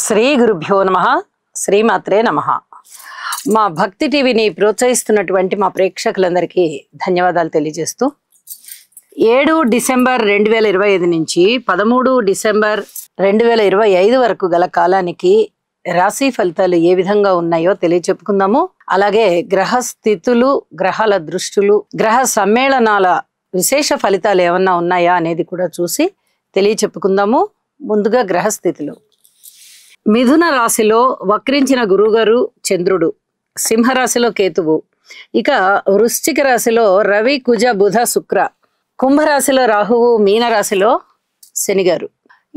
శ్రీ గురుభ్యో నమః. శ్రీమాత్రే నమః. మా భక్తి టీవీని ప్రోత్సహిస్తున్నటువంటి మా ప్రేక్షకులందరికీ ధన్యవాదాలు తెలియజేస్తూ 7 డిసెంబర్ 2025 నుంచి 13 డిసెంబర్ 2025 వరకు గల కాలానికి రాశి ఫలితాలు ఏ విధంగా ఉన్నాయో తెలియచెప్పుకుందాము. అలాగే గ్రహ స్థితులు, గ్రహాల దృష్టులు, గ్రహ సమ్మేళనాల విశేష ఫలితాలు ఏమన్నా ఉన్నాయా అనేది కూడా చూసి తెలియచెప్పుకుందాము. ముందుగా గ్రహ స్థితులు. మిథున రాశిలో వక్రించిన గురుగారు చంద్రుడు, సింహరాశిలో కేతువు, ఇక వృశ్చిక రాశిలో రవి, కుజ, బుధ, శుక్ర, కుంభరాశిలో రాహువు, మీనరాశిలో శనిగారు.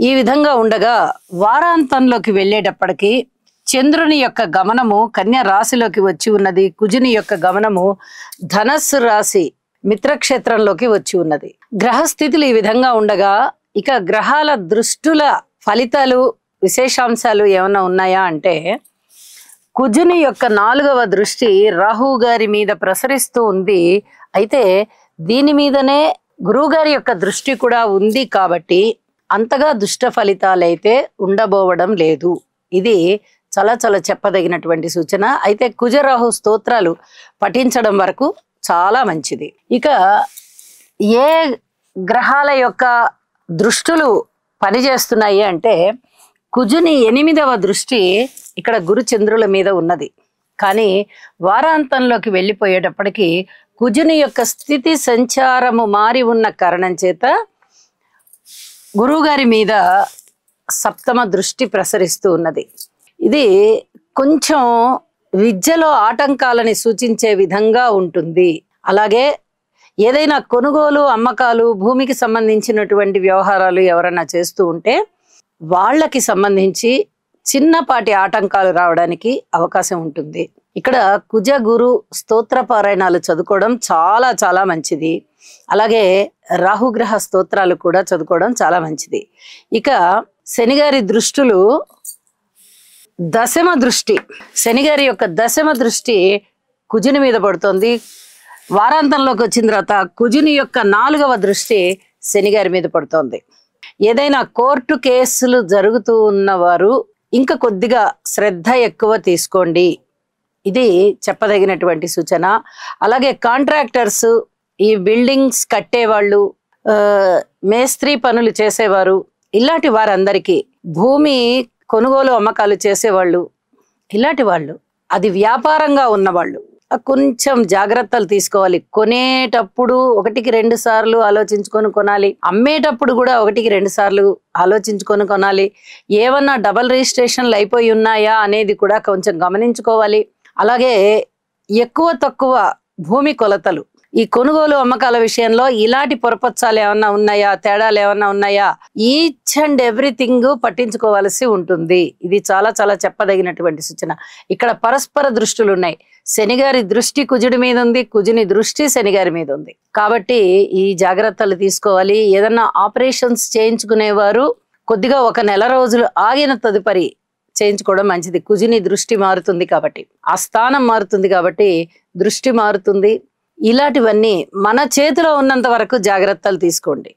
ఈ విధంగా ఉండగా వారాంతంలోకి వెళ్ళేటప్పటికి చంద్రుని యొక్క గమనము కన్య రాశిలోకి వచ్చి ఉన్నది. కుజుని యొక్క గమనము ధనస్సు రాశి మిత్రక్షేత్రంలోకి వచ్చి ఉన్నది. గ్రహస్థితులు ఈ విధంగా ఉండగా ఇక గ్రహాల దృష్టుల ఫలితాలు, విశేషాంశాలు ఏమన్నా ఉన్నాయా అంటే, కుజుని యొక్క 4వ దృష్టి రాహువు గారి మీద ప్రసరిస్తూ ఉంది. అయితే దీని మీదనే గురువు గారి యొక్క దృష్టి కూడా ఉంది కాబట్టి అంతగా దుష్ట ఫలితాలైతే ఉండబోవడం లేదు. ఇది చాలా చాలా చెప్పదగినటువంటి సూచన. అయితే కుజరాహు స్తోత్రాలు పఠించడం వరకు చాలా మంచిది. ఇక ఏ గ్రహాల యొక్క దృష్టులు పనిచేస్తున్నాయి అంటే, కుజుని 8వ దృష్టి ఇక్కడ గురు చంద్రుల మీద ఉన్నది. కానీ వారాంతంలోకి వెళ్ళిపోయేటప్పటికి కుజుని యొక్క స్థితి సంచారము మారి ఉన్న కారణం చేత గురువుగారి మీద 7వ దృష్టి ప్రసరిస్తూ ఉన్నది. ఇది కొంచెం విద్యలో ఆటంకాలని సూచించే విధంగా ఉంటుంది. అలాగే ఏదైనా కొనుగోలు, అమ్మకాలు, భూమికి సంబంధించినటువంటి వ్యవహారాలు ఎవరన్నా చేస్తూ ఉంటే వాళ్ళకి సంబంధించి చిన్నపాటి ఆటంకాలు రావడానికి అవకాశం ఉంటుంది. ఇక్కడ కుజ గురు స్తోత్ర పారాయణాలు చదువుకోవడం చాలా చాలా మంచిది. అలాగే రాహుగ్రహ స్తోత్రాలు కూడా చదువుకోవడం చాలా మంచిది. ఇక శనిగారి దృష్టులు, 10వ దృష్టి, శనిగారి యొక్క 10వ దృష్టి కుజుని మీద పడుతుంది. వారాంతంలోకి వచ్చిన తర్వాత కుజుని యొక్క 4వ దృష్టి శనిగారి మీద పడుతోంది. ఏదైనా కోర్టు కేసులు జరుగుతూ ఉన్నవారు ఇంకా కొద్దిగా శ్రద్ధ ఎక్కువ తీసుకోండి. ఇది చెప్పదగినటువంటి సూచన. అలాగే కాంట్రాక్టర్స్, ఈ బిల్డింగ్స్ కట్టేవాళ్ళు, మేస్త్రీ పనులు చేసేవారు, ఇలాంటి వారందరికీ, భూమి కొనుగోలు అమ్మకాలు చేసేవాళ్ళు, ఇలాంటి వాళ్ళు, అది వ్యాపారంగా ఉన్నవాళ్ళు కొంచెం జాగ్రత్తలు తీసుకోవాలి. కొనేటప్పుడు 1-2 సార్లు ఆలోచించుకొని కొనాలి. అమ్మేటప్పుడు కూడా 1-2 సార్లు ఆలోచించుకొని కొనాలి. ఏమన్నా డబల్ రిజిస్ట్రేషన్లు అయిపోయి ఉన్నాయా అనేది కూడా కొంచెం గమనించుకోవాలి. అలాగే ఎక్కువ తక్కువ భూమి కొలతలు, ఈ కొనుగోలు అమ్మకాల విషయంలో ఇలాంటి పొరపచ్చాలు ఏమన్నా ఉన్నాయా, తేడాలు ఏమన్నా ఉన్నాయా, ఈచ్ అండ్ ఎవ్రీథింగ్ పట్టించుకోవాల్సి ఉంటుంది. ఇది చాలా చాలా చెప్పదగినటువంటి సూచన. ఇక్కడ పరస్పర దృష్టులు ఉన్నాయి. శనిగారి దృష్టి కుజుడి మీద ఉంది, కుజుని దృష్టి శనిగారి మీద ఉంది. కాబట్టి ఈ జాగ్రత్తలు తీసుకోవాలి. ఏదన్నా ఆపరేషన్స్ చేయించుకునేవారు కొద్దిగా 1 నెల రోజులు ఆగిన తదుపరి చేయించుకోవడం మంచిది. కుజుని దృష్టి మారుతుంది కాబట్టి, ఆ స్థానం మారుతుంది కాబట్టి దృష్టి మారుతుంది. ఇలాంటివన్నీ మన చేతిలో ఉన్నంత వరకు జాగ్రత్తలు తీసుకోండి,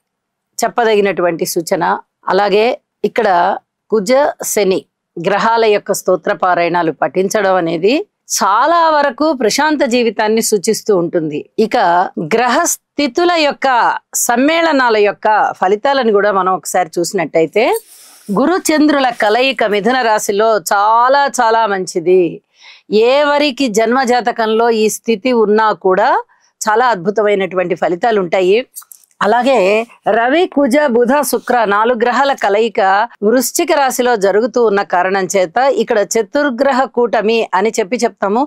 చెప్పదగినటువంటి సూచన. అలాగే ఇక్కడ కుజ శని గ్రహాల యొక్క స్తోత్ర పారాయణాలు పఠించడం అనేది చాలా వరకు ప్రశాంత జీవితాన్ని సూచిస్తూ ఉంటుంది. ఇక గ్రహ స్థితుల యొక్క సమ్మేళనాల యొక్క ఫలితాలను కూడా మనం ఒకసారి చూసినట్టయితే, గురు చంద్రుల కలయిక మిథున రాశిలో చాలా చాలా మంచిది. ఎవరికి జన్మ జాతకంలో ఈ స్థితి ఉన్నా కూడా చాలా అద్భుతమైనటువంటి ఫలితాలు ఉంటాయి. అలాగే రవి, కుజ, బుధ, శుక్ర 4 గ్రహాల కలయిక వృశ్చిక రాశిలో జరుగుతూ ఉన్న కారణం చేత ఇక్కడ చతుర్గ్రహ కూటమి అని చెప్తాము.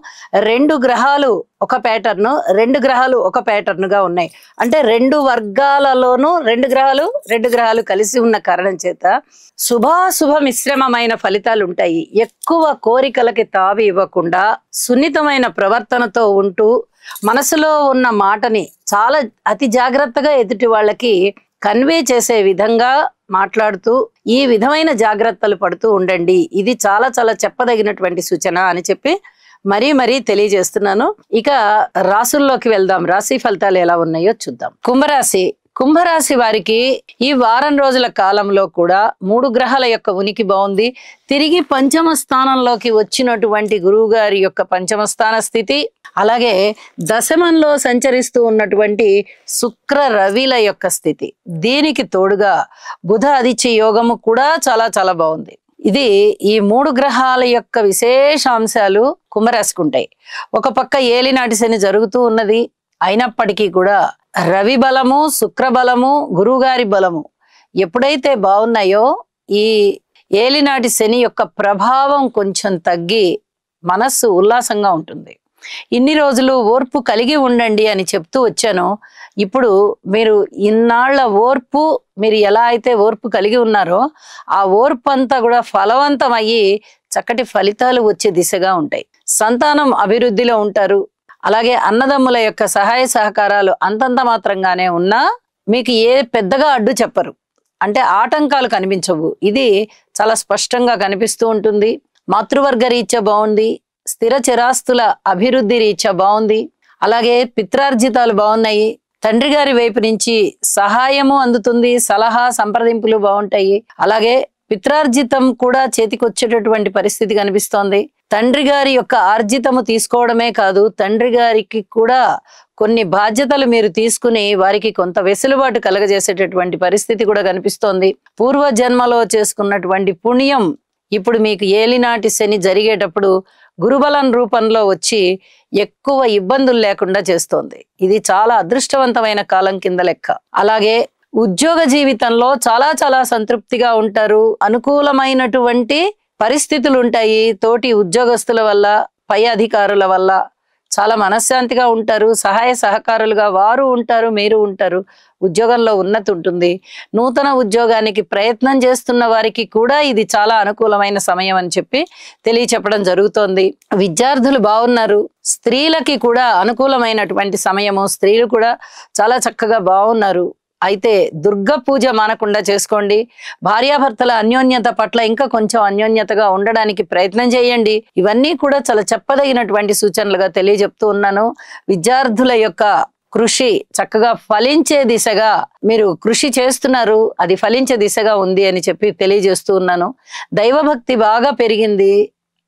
2 గ్రహాలు ఒక ప్యాటర్న్, 2 గ్రహాలు ఒక ప్యాటర్న్ గా ఉన్నాయి. అంటే 2 వర్గాలలోనూ 2 గ్రహాలు కలిసి ఉన్న కారణం చేత శుభాశుభ మిశ్రమమైన ఫలితాలు ఉంటాయి. ఎక్కువ కోరికలకి తావి ఇవ్వకుండా సున్నితమైన ప్రవర్తనతో ఉంటూ మనసులో ఉన్న మాటని చాలా అతి జాగ్రత్తగా ఎదుటి వాళ్ళకి కన్వే చేసే విధంగా మాట్లాడుతూ ఈ విధమైన జాగ్రత్తలు పడుతూ ఉండండి. ఇది చాలా చాలా చెప్పదగినటువంటి సూచన అని చెప్పి మరీ తెలియజేస్తున్నాను. ఇక రాసుల్లోకి వెళ్దాం. రాశి ఫలితాలు ఎలా ఉన్నాయో చూద్దాం. కుంభరాశి కుంభరాశి వారికి ఈ వారం రోజుల కాలంలో కూడా 3 గ్రహాల యొక్క ఉనికి బాగుంది. తిరిగి పంచమ స్థానంలోకి వచ్చినటువంటి గురువు గారి యొక్క పంచమ స్థాన స్థితి, అలాగే దశమంలో సంచరిస్తూ ఉన్నటువంటి శుక్ర రవిల యొక్క స్థితి, దీనికి తోడుగా బుధ ఆదిత్య యోగము కూడా చాలా చాలా బాగుంది. ఇది ఈ 3 గ్రహాల యొక్క విశేషాంశాలు కుంభరాశికి ఉంటాయి. ఒక పక్క ఏలినాటి శని జరుగుతూ ఉన్నది, అయినప్పటికీ కూడా రవి బలము, శుక్ర బలము, గురువుగారి బలము ఎప్పుడైతే బాగున్నాయో ఈ ఏలినాటి శని యొక్క ప్రభావం కొంచెం తగ్గి మనస్సు ఉల్లాసంగా ఉంటుంది. ఇన్ని రోజులు ఓర్పు కలిగి ఉండండి అని చెప్తూ వచ్చాను. ఇప్పుడు మీరు ఇన్నాళ్ల ఓర్పు, మీరు ఎలా అయితే ఓర్పు కలిగి ఉన్నారో ఆ ఓర్పు అంతా కూడా ఫలవంతమయ్యి చక్కటి ఫలితాలు వచ్చే దిశగా ఉంటాయి. సంతానం అభివృద్ధిలో ఉంటారు. అలాగే అన్నదమ్ముల యొక్క సహాయ సహకారాలు అంతంత మాత్రంగానే ఉన్నా మీకు ఏ పెద్దగా అడ్డు చెప్పరు, అంటే ఆటంకాలు కనిపించవు. ఇది చాలా స్పష్టంగా కనిపిస్తూ ఉంటుంది. మాతృవర్గ రీత్యా బాగుంది, స్థిర చిరాస్తుల అభివృద్ధి రీత్యా బాగుంది, అలాగే పిత్రార్జితాలు బాగున్నాయి. తండ్రి గారి వైపు నుంచి సహాయము అందుతుంది, సలహా సంప్రదింపులు బాగుంటాయి. అలాగే పిత్రార్జితం కూడా చేతికొచ్చేటటువంటి పరిస్థితి కనిపిస్తోంది. తండ్రి గారి యొక్క ఆర్జితము తీసుకోవడమే కాదు, తండ్రి గారికి కూడా కొన్ని బాధ్యతలు మీరు తీసుకుని వారికి కొంత వెసులుబాటు కలగజేసేటటువంటి పరిస్థితి కూడా కనిపిస్తోంది. పూర్వ జన్మలో చేసుకున్నటువంటి పుణ్యం ఇప్పుడు మీకు ఏలినాటి శని జరిగేటప్పుడు గురుబలం రూపంలో వచ్చి ఎక్కువ ఇబ్బందులు లేకుండా చేస్తోంది. ఇది చాలా అదృష్టవంతమైన కాలం కింద లెక్క. అలాగే ఉద్యోగ జీవితంలో చాలా చాలా సంతృప్తిగా ఉంటారు. అనుకూలమైనటువంటి పరిస్థితులు ఉంటాయి. తోటి ఉద్యోగస్తుల వల్ల, పై అధికారుల వల్ల చాలా మనశ్శాంతిగా ఉంటారు. సహాయ సహకారులుగా వారు ఉంటారు, మీరు ఉంటారు. ఉద్యోగంలో ఉన్నతి ఉంటుంది. నూతన ఉద్యోగానికి ప్రయత్నం చేస్తున్న వారికి కూడా ఇది చాలా అనుకూలమైన సమయం అని చెప్పి తెలియచెప్పడం జరుగుతోంది. విద్యార్థులు బాగున్నారు. స్త్రీలకి కూడా అనుకూలమైనటువంటి సమయము. స్త్రీలు కూడా చాలా చక్కగా బాగున్నారు. అయితే దుర్గ పూజ మానకుండా చేసుకోండి. భార్యాభర్తల అన్యోన్యత పట్ల ఇంకా కొంచెం అన్యోన్యతగా ఉండడానికి ప్రయత్నం చేయండి. ఇవన్నీ కూడా చాలా చెప్పదగినటువంటి సూచనలుగా తెలియజెప్తూ ఉన్నాను. విద్యార్థుల యొక్క కృషి చక్కగా ఫలించే దిశగా మీరు కృషి చేస్తున్నారు, అది ఫలించే దిశగా ఉంది అని చెప్పి తెలియజేస్తూ ఉన్నాను. దైవభక్తి బాగా పెరిగింది.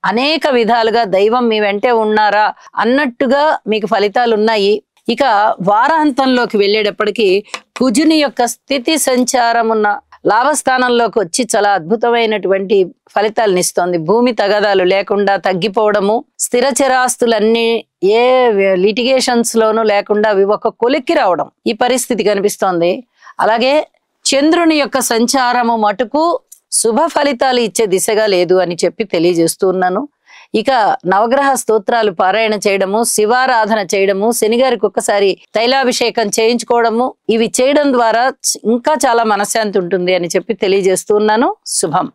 అనేక విధాలుగా దైవం మీ వెంటే ఉన్నారా అన్నట్టుగా మీకు ఫలితాలు ఉన్నాయి. ఇక వారాంతంలోకి వెళ్ళేటప్పటికీ కుజుని యొక్క స్థితి సంచారం ఉన్న లాభస్థానంలోకి వచ్చి చాలా అద్భుతమైనటువంటి ఫలితాలను ఇస్తోంది. భూమి తగాదాలు లేకుండా తగ్గిపోవడము, స్థిర చిరాస్తులన్నీ ఏ లిటిగేషన్స్ లోనూ లేకుండా అవి ఒక కొలిక్కి రావడం, ఈ పరిస్థితి కనిపిస్తోంది. అలాగే చంద్రుని యొక్క సంచారము మటుకు శుభ ఫలితాలు ఇచ్చే దిశగా లేదు అని చెప్పి తెలియజేస్తూ ఉన్నాను. ఇక నవగ్రహ స్తోత్రాలు పారాయణ చేయడము, శివారాధన చేయడము, శనిగారికి ఒక్కసారి తైలాభిషేకం చేయించుకోవడము, ఇవి చేయడం ద్వారా ఇంకా చాలా మనశ్శాంతి ఉంటుంది అని చెప్పి తెలియజేస్తూ ఉన్నాను. శుభం.